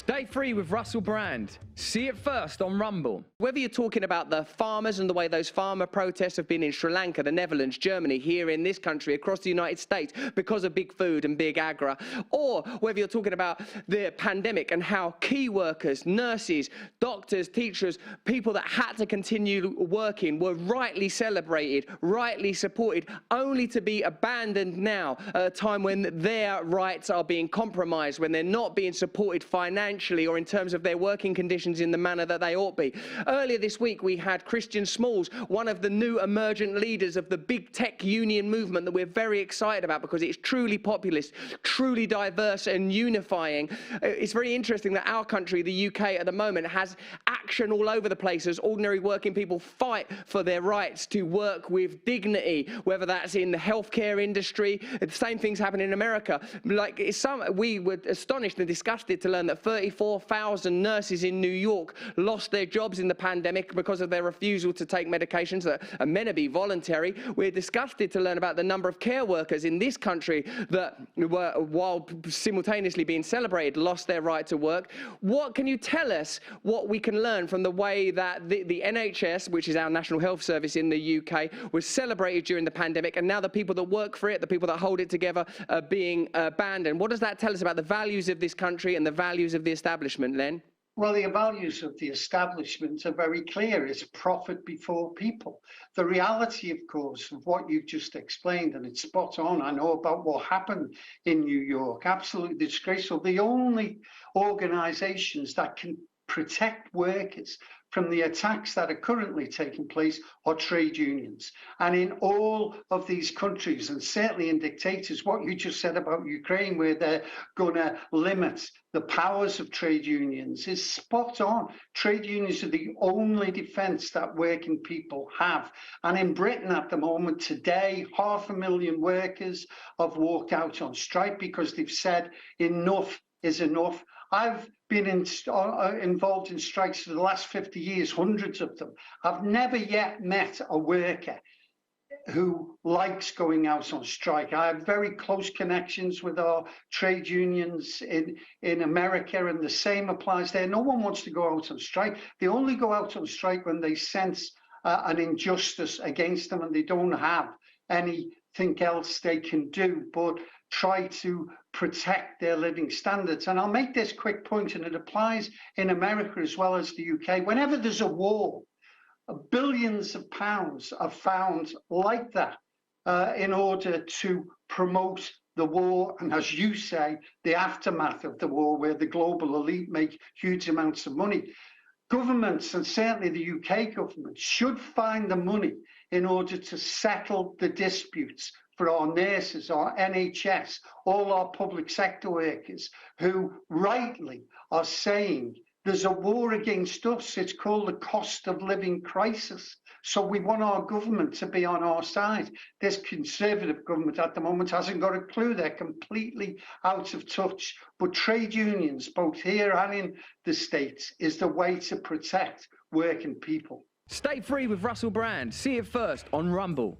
Day 3 with Russell Brand. See it first on Rumble. Whether you're talking about the farmers and the way those farmer protests have been in Sri Lanka, the Netherlands, Germany, here in this country, across the United States, because of big food and big agri, or whether you're talking about the pandemic and how key workers, nurses, doctors, teachers, people that had to continue working were rightly celebrated, rightly supported, only to be abandoned now at a time when their rights are being compromised, when they're not being supported financially or in terms of their working conditions in the manner that they ought be. Earlier this week, we had Christian Smalls, one of the new emergent leaders of the big tech union movement that we're very excited about because it's truly populist, truly diverse and unifying. It's very interesting that our country, the UK, at the moment has action all over the place as ordinary working people fight for their rights to work with dignity, whether that's in the healthcare industry. The same things happen in America. We were astonished and disgusted to learn that 34,000 nurses in New York lost their jobs in the pandemic because of their refusal to take medications that are meant to be voluntary. We're disgusted to learn about the number of care workers in this country that were, while simultaneously being celebrated, lost their right to work. What can you tell us what we can learn from the way that the NHS, which is our National Health Service in the UK, was celebrated during the pandemic, and now the people that work for it, the people that hold it together, are being abandoned? What does that tell us about the values of this country and the values of the establishment, Len? Well, the values of the establishment are very clear. It's profit before people. The reality, of course, of what you've just explained, and it's spot on. I know about what happened in New York. Absolutely disgraceful. The only organizations that can protect workers from the attacks that are currently taking place are trade unions. And in all of these countries, and certainly in dictators, what you just said about Ukraine, where they're going to limit the powers of trade unions, is spot on. Trade unions are the only defense that working people have. And in Britain at the moment, today, 500,000 workers have walked out on strike because they've said enough is enough. I've been involved in strikes for the last 50 years, hundreds of them. I've never yet met a worker who likes going out on strike. I have very close connections with our trade unions in America, and the same applies there. No one wants to go out on strike. They only go out on strike when they sense an injustice against them and they don't have anything else they can do but try to protect their living standards. And I'll make this quick point, and it applies in America as well as the UK. Whenever there's a war, billions of pounds are found like that in order to promote the war, and as you say, the aftermath of the war, where the global elite make huge amounts of money. Governments, and certainly the UK government, should find the money in order to settle the disputes for our nurses, our NHS, all our public sector workers who rightly are saying there's a war against us. It's called the cost of living crisis. So we want our government to be on our side. This Conservative government at the moment hasn't got a clue. They're completely out of touch. But trade unions, both here and in the States, is the way to protect working people. Stay free with Russell Brand. See it first on Rumble.